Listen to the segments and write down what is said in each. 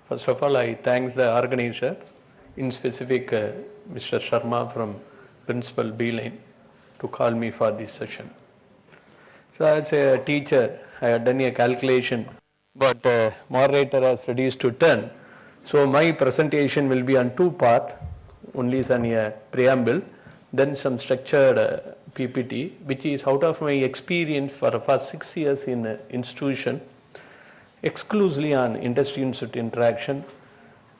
First of all, I thank the organizer, in specific Mr. Sharma from Principal B-Line to call me for this session. So as a teacher, I had done a calculation, but moderator has reduced to 10. So my presentation will be on two parts. Only is on a preamble, then some structured PPT, which is out of my experience for the past 6 years in the institution, exclusively on industry-institute interaction,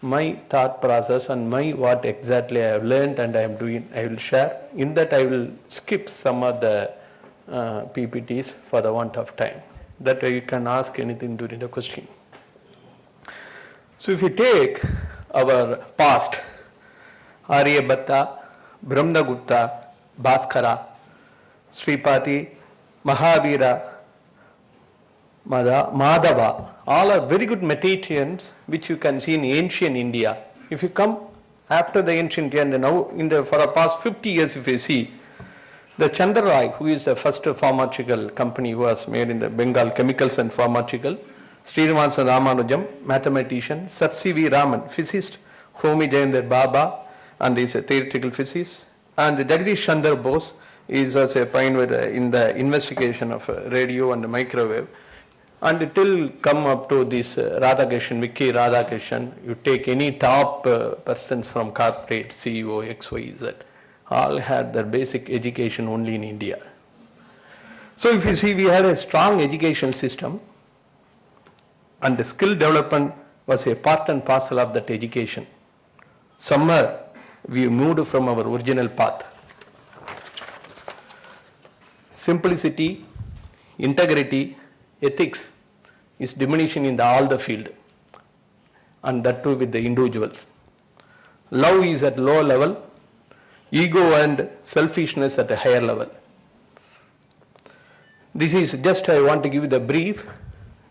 my thought process and what exactly I have learned and I am doing, I will share. In that I will skip some of the PPTs for the want of time. That way you can ask anything during the question. So if you take our past, Aryabhatta, Brahmagupta, Bhaskara, Sripati, Mahavira, Madhava, all are very good mathematicians which you can see in ancient India. If you come after the ancient India and now for the past 50 years, if you see, the Chandrarai, who is the first pharmaceutical company who was made in the Bengal, chemicals and pharmaceutical, Srinivasan Ramanujam, mathematician, Sir C.V. Raman, physicist, Homi Jayendra Baba, and is a theoretical physicist, and Jagdish Chandra Bose is as a pioneer in the investigation of radio and microwave. And it will come up to this Radhakrishnan, Vicky Radhakrishnan. You take any top persons from corporate, CEO, X, Y, Z, all had their basic education only in India. So if you see, we had a strong education system, and the skill development was a part and parcel of that education. Somewhere we moved from our original path. Simplicity, integrity, ethics is diminishing in all the field, and that too with the individuals. Love is at lower level, ego and selfishness at a higher level. This is just I want to give you the brief,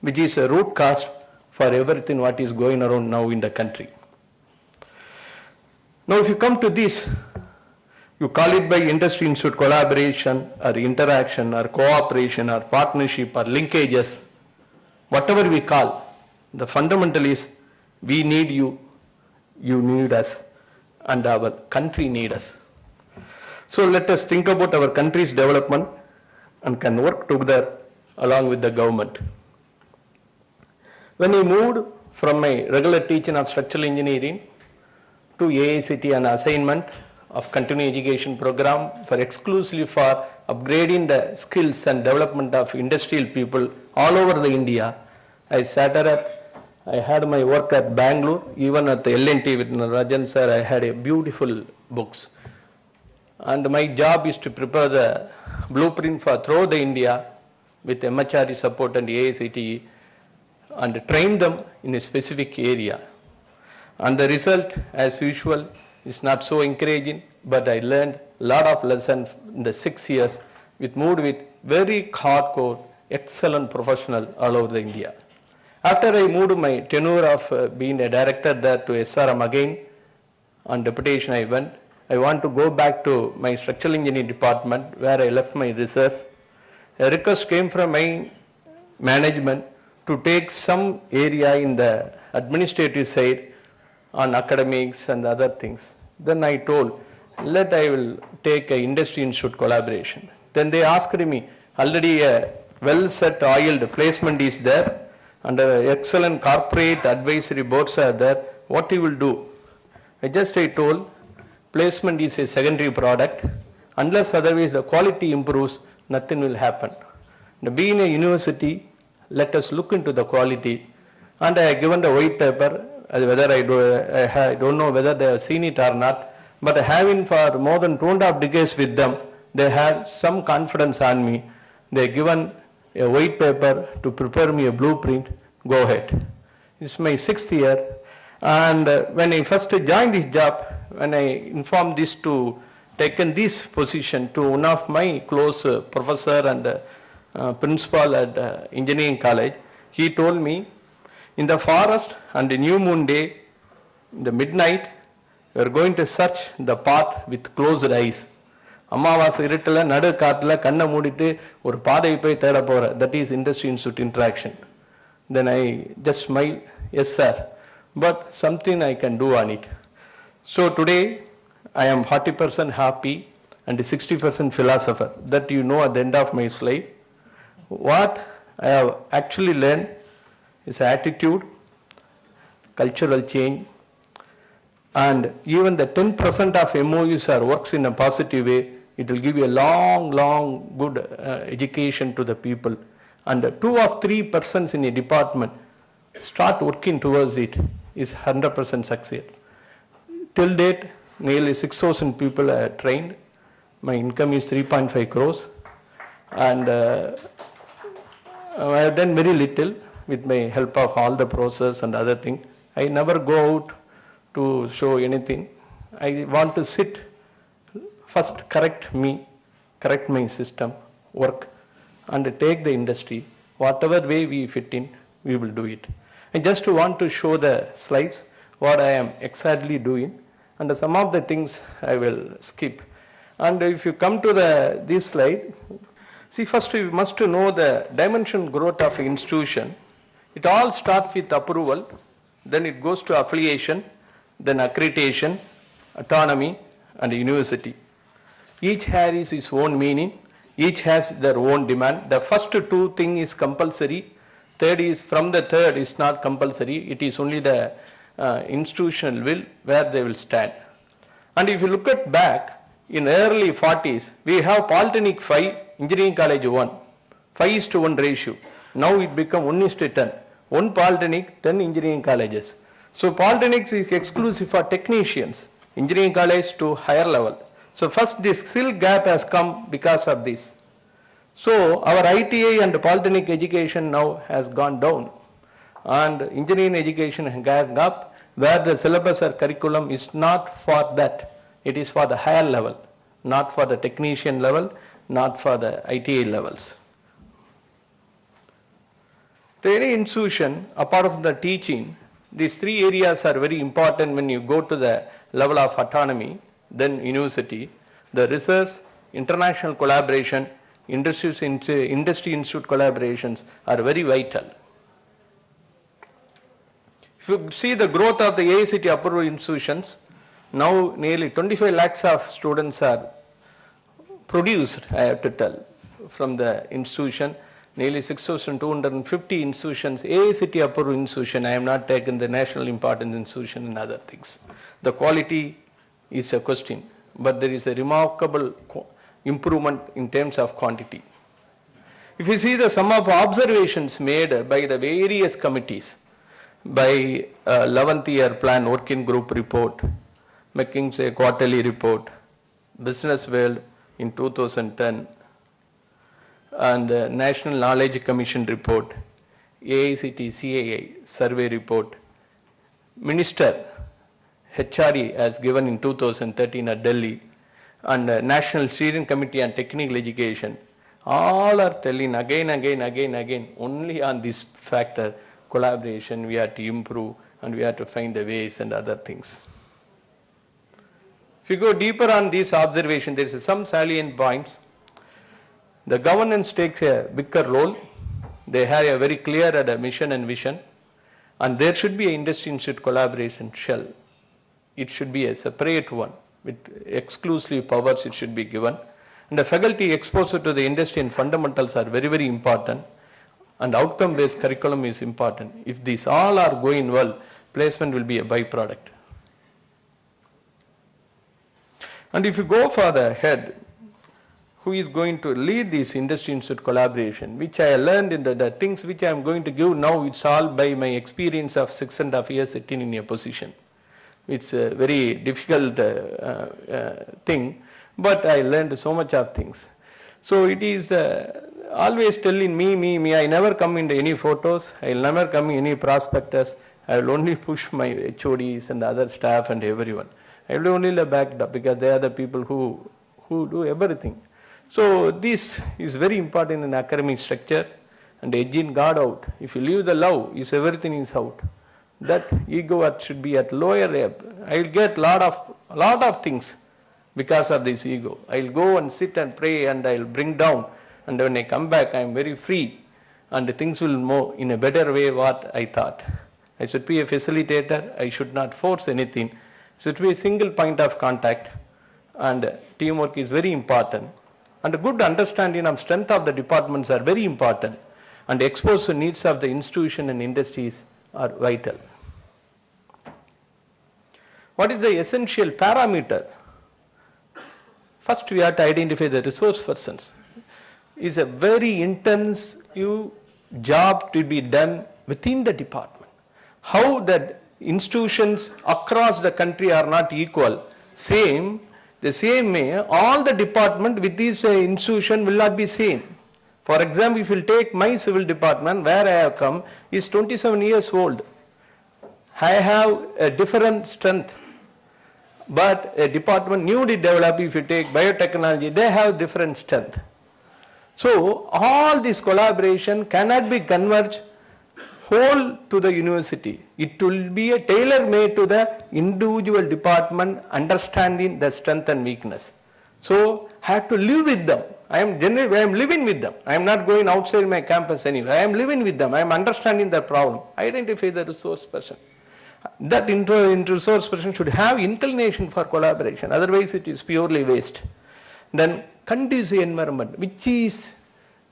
which is a root cause for everything what is going around now in the country. Now if you come to this, you call it by industry-institute collaboration or interaction or cooperation or partnership or linkages, whatever we call, the fundamental is we need you, you need us, and our country needs us. So let us think about our country's development and can work together along with the government. When I moved from my regular teaching of structural engineering to AICT and assignment of continuing education program for exclusively for upgrading the skills and development of industrial people all over the India, I had my work at Bangalore, even at the LNT with Rajan sir, I had a beautiful books. And my job is to prepare the blueprint for throughout the India with MHRD support and AICTE and train them in a specific area. And the result, as usual, is not so encouraging, but I learned a lot of lessons in the 6 years moved with very hardcore, excellent professional all over the India. After I moved my tenure of being a director there to SRM again, on deputation I went. I want to go back to my structural engineering department where I left my research. A request came from my management to take some area in the administrative side on academics and other things. Then I told, I will take an industry-institute collaboration. Then they asked me, already a well-set oiled placement is there and excellent corporate advisory boards are there. What you will do? I told, placement is a secondary product. Unless otherwise the quality improves, nothing will happen. Now, being a university, let us look into the quality. And I have given the white paper, whether I don't know whether they have seen it or not, but having for more than 2.5 decades with them, they have some confidence on me. They have given a white paper to prepare me a blueprint. Go ahead. It's my 6th year. And when I first joined this job, when I informed this to taken this position to one of my close professor and principal at engineering college, he told me, in the forest on the new moon day, in the midnight, we are going to search the path with closed eyes. அமாவாசை இருட்டில் நடு காட்டில் கண்ணை மூடிட்டு ஒரு பாதையை போய் தேட போகிற, that is industry institute interaction. Then I just smile, yes sir, but something I can do on it. So today I am 40% happy and 60% philosopher. That you know at the end of my slide. What I have actually learned is attitude, cultural change, and even the 10% of MOUs are works in a positive way, it will give you a long good education to the people. And 2 or 3% in a department start working towards it is 100% success. Till date, nearly 6,000 people are trained. My income is 3.5 crores. And I have done very little with my help of all the process and other things. I never go out to show anything. I want to sit, first correct me, correct my system, work, and take the industry. Whatever way we fit in, we will do it. I just want to show the slides, what I am exactly doing, and some of the things I will skip. And if you come to this slide, see, first you must know the dimension growth of institution. It all starts with approval, then it goes to affiliation, then accreditation, autonomy, and university. Each has its own meaning, each has their own demand. The first 2 things is compulsory, third is from the third is not compulsory, it is only the institutional will where they will stand. And if you look at back, in early 40s, we have Polytechnic 5, Engineering College 1, 5:1 ratio. Now it become 1:10, 1 Polytechnic, 10 engineering colleges. So Polytechnics is exclusive for technicians, engineering college to higher level. So first this skill gap has come because of this. So our ITA and Polytechnic education now has gone down, and engineering education has gone up, where the syllabus or curriculum is not for that. It is for the higher level, not for the technician level, not for the ITA levels. To any institution, apart from the teaching, these 3 areas are very important when you go to the level of autonomy, then university. The research, international collaboration, industry institute collaborations are very vital. If you see the growth of the AICTE approved institutions, now nearly 25 lakhs of students are produced, I have to tell, from the institution. Nearly 6,250 institutions, AICTE approved institution. I have not taken the national important institution and other things. The quality is a question, but there is a remarkable improvement in terms of quantity. If you see the sum of observations made by the various committees, by 11th year plan working group report, McKinsey quarterly report, Business World in 2010, and National Knowledge Commission report, AICTE CAI survey report, Minister HRE has given in 2013 at Delhi, and National Steering Committee on Technical Education, all are telling again, only on this factor, collaboration, we have to improve and we have to find the ways and other things. If you go deeper on this observation, there is some salient points. The governance takes a bigger role. They have a very clear mission and vision, and there should be an industry institute collaboration shell. It should be a separate one with exclusive powers it should be given. And the faculty exposure to the industry and fundamentals are very, very important, and outcome-based curriculum is important. If these all are going well, placement will be a byproduct. And if you go for the head, who is going to lead this industry institute collaboration, which I learned in the things which I am going to give now, it's all by my experience of 6.5 years sitting in a position. It's a very difficult thing, but I learned so much of things. So it is always telling me, I never come into any photos, I will never come in any prospectus, I will only push my HODs and the other staff and everyone. I will only back it up because they are the people who do everything. So this is very important in academic structure, and edging God out. If you leave the love, is everything is out. That ego should be at lower level. I will get lot of things because of this ego. I will go and sit and pray and I will bring down, and when I come back I am very free and things will move in a better way what I thought. I should be a facilitator. I should not force anything. It should be a single point of contact, and teamwork is very important. And a good understanding of strength of the departments are very important, and expose the needs of the institution and industries are vital. What is the essential parameter? First, we have to identify the resource persons. It's a very intensive job to be done within the department. How the institutions across the country are not equal, the same way all the department with this institution will not be same. For example, if you take my civil department where I have come is 27 years old. I have a different strength. But a department newly developed, if you take biotechnology, they have different strength. So all this collaboration cannot be converged whole to the university. It will be a tailor-made to the individual department, understanding the strength and weakness. So I have to live with them. I am living with them. I am not going outside my campus anywhere. I am living with them. I am understanding their problem. Identify the resource person. That resource person should have inclination for collaboration. Otherwise, it is purely waste. Then conducive environment, which is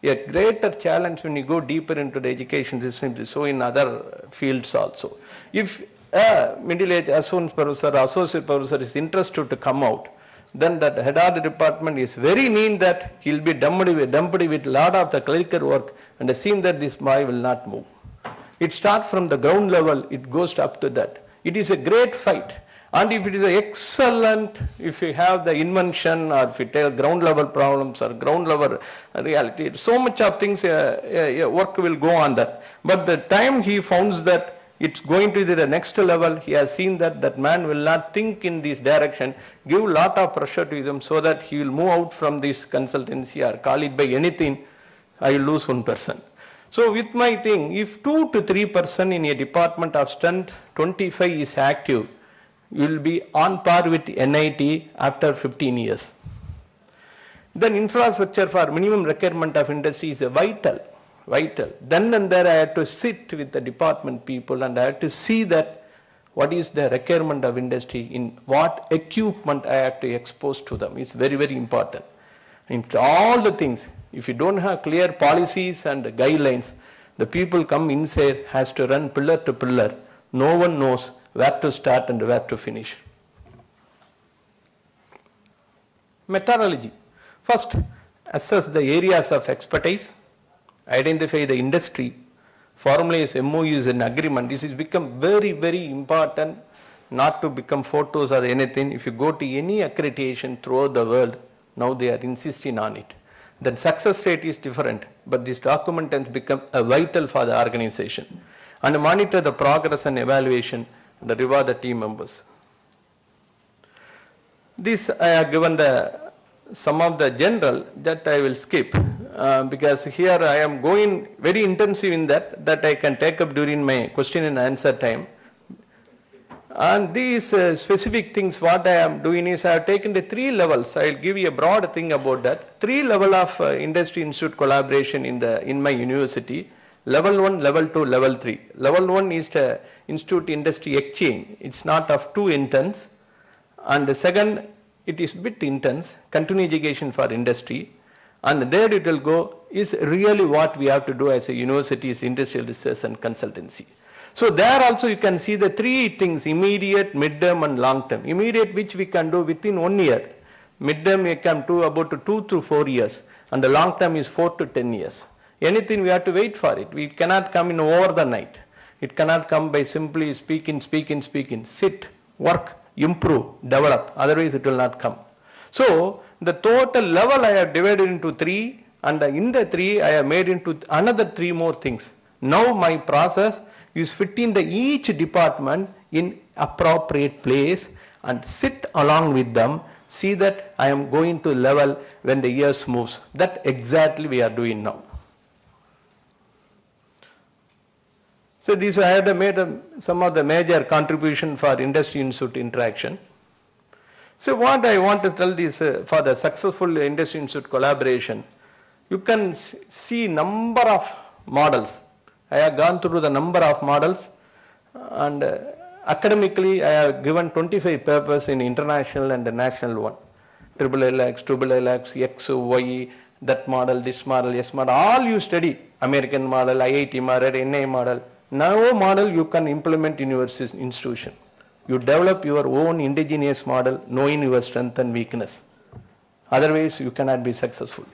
a greater challenge when you go deeper into the education system, so in other fields also. If a middle-aged associate professor is interested to come out, then that head of the department is very mean that he will be dumped with a lot of the clerical work and seen that this boy will not move. It starts from the ground level, it goes up to that. It is a great fight. And if it is excellent, if you have the invention or if you tell ground level problems or ground level reality, so much of things, work will go on that. But the time he finds that it's going to the next level, he has seen that that man will not think in this direction, give a lot of pressure to him so that he will move out from this consultancy or call it by anything, I will lose one person. So with my thing, if 2 to 3% in a department of strength, 25 is active, you will be on par with NIT after 15 years. Then infrastructure for minimum requirement of industry is vital. Then and there I have to sit with the department people and I have to see that what is the requirement of industry, in what equipment I have to expose to them. It's very, very important. In all the things, if you don't have clear policies and guidelines, the people come inside has to run pillar to pillar. No one knows where to start and where to finish. Methodology. First, assess the areas of expertise, identify the industry, formalize MOUs and agreement. This has become very, very important, not to become photos or anything. If you go to any accreditation throughout the world, now they are insisting on it. Then success rate is different, but this document has become vital for the organization. And monitor the progress and evaluation and reward the team members. This I have given some of the general that I will skip because here I am going very intensive in that I can take up during my question and answer time. And these specific things what I am doing is I have taken the 3 levels. I will give you a broad thing about that. 3 levels of industry institute collaboration in my university. Level 1, level 2, level 3. Level 1 is the institute industry exchange. It's not of too intense. And the second, it is bit intense, continuing education for industry. And there it will go is really what we have to do as a university is industrial research and consultancy. So there also you can see the 3 things, immediate, mid-term and long-term. Immediate which we can do within 1 year. Mid-term we can do about 2 to 4 years. And the long-term is 4 to 10 years. Anything we have to wait for it. We cannot come in over the night. It cannot come by simply speaking. Sit, work, improve, develop. Otherwise it will not come. So the total level I have divided into 3 and in the 3 I have made into another 3 more things. Now my process is fitting each department in appropriate place and sit along with them. See that I am going to level when the years moves. That exactly we are doing now. So these I had made some of the major contribution for industry institute interaction. So what I want to tell is for the successful industry institute collaboration, you can see number of models. I have gone through the number of models And academically, I have given 25 papers in international and the national one. Triple LX, triple LX, X, Y, that model, this model, S model, all you study. American model, IIT model, NA model. No model you can implement in your institution. You develop your own indigenous model, knowing your strength and weakness. Otherwise, you cannot be successful.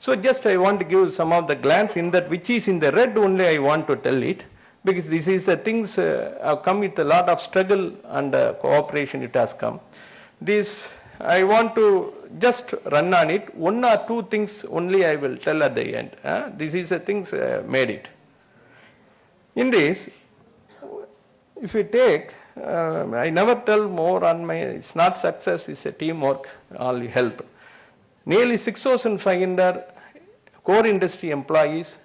So just I want to give some of the glance in that which is in the red only I want to tell it, because this is the things have come with a lot of struggle and cooperation it has come. This I want to just run on it. One or two things only I will tell at the end. This is the things made it. In this, if you take, I never tell more on my, it's not success, it's a teamwork, all help. Nearly 6,500 core industry employees,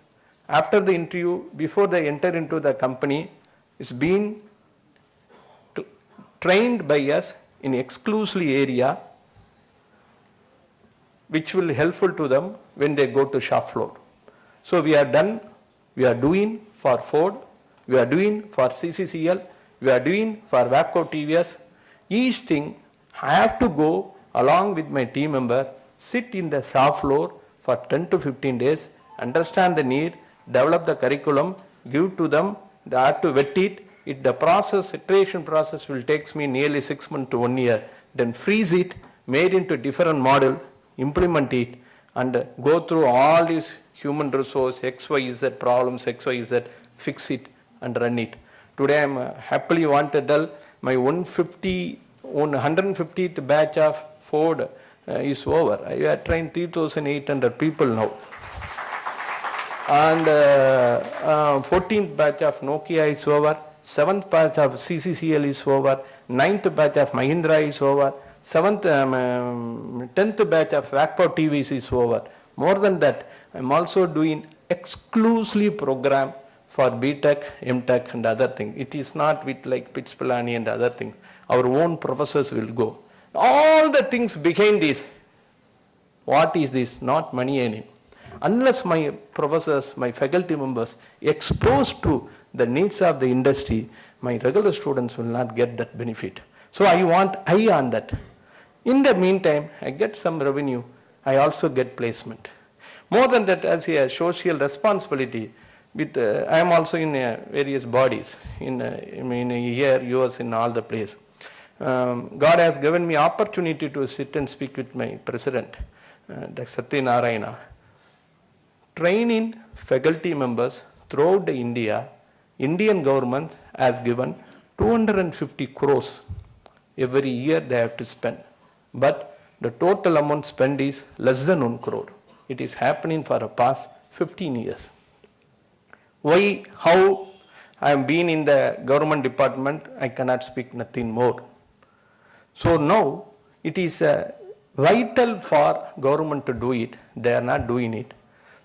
after the interview, before they enter into the company, is being trained by us in exclusively area which will be helpful to them when they go to shop floor. So we are done, we are doing for Ford, we are doing for CCCL, we are doing for Wapco TVS. Each thing I have to go along with my team member, sit in the shop floor for 10 to 15 days, understand the need, develop the curriculum, give to them, they have to vet it. The process, iteration process will take me nearly 6 months to 1 year. Then freeze it, made into different model, implement it, and go through all these human resource, XYZ problems, XYZ, fix it and run it. Today I am happily want to tell my 150th batch of Ford is over. I have trained 3,800 people now. And 14th batch of Nokia is over, 7th batch of CCCL is over, 9th batch of Mahindra is over, 10th batch of Wapco TVs is over. More than that, I am also doing exclusively program for BTech, MTech and other things. It is not with like Pitspilani and other things. Our own professors will go. All the things behind this, what is this? Not money earning. Unless my professors, my faculty members exposed to the needs of the industry, my regular students will not get that benefit. So I want eye on that. In the meantime, I get some revenue. I also get placement. More than that, as a social responsibility, with I am also in various bodies in here, US, in all the place. God has given me opportunity to sit and speak with my president, Dr. Satyanarayana. Training faculty members throughout India, Indian government has given 250 crores every year they have to spend. But the total amount spent is less than 1 crore. It is happening for the past 15 years. Why, how I am being in the government department, I cannot speak nothing more. So now it is vital for government to do it. They are not doing it.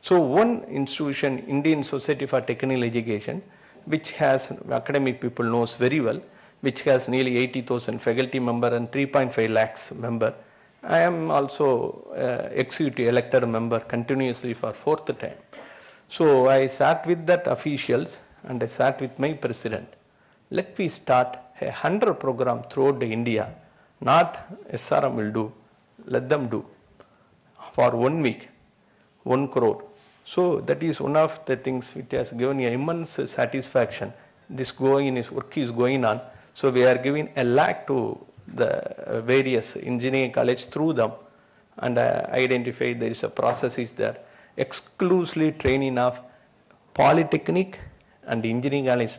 So one institution, Indian Society for Technical Education, which has academic people knows very well, which has nearly 80,000 faculty member and 3.5 lakhs member. I am also executive elected member continuously for 4th time. So I sat with that officials and I sat with my president. Let me start a 100 program throughout India. Not SRM will do, let them do. For 1 week, 1 crore. So that is one of the things which has given me immense satisfaction. This work is going on. So we are giving 1 lakh to the various engineering college through them, and identify there is a process is there. Exclusively training of polytechnic and engineering college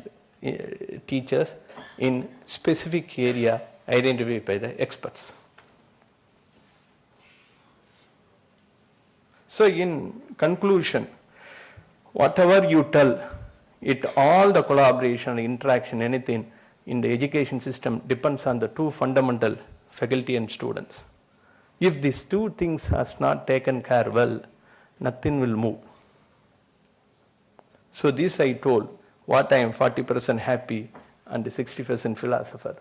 teachers in specific area identified by the experts. So in conclusion, whatever you tell, it all the collaboration, interaction, anything in the education system depends on the two fundamental, faculty and students. If these two things are not taken care well, nothing will move. So this I told, what I am 40% happy and 60% philosopher.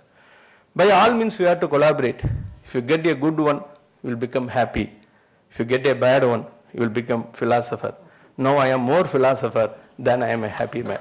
By all means we have to collaborate. If you get a good one, you will become happy. If you get a bad one, you will become philosopher. Now I am more philosopher then I am a happy man.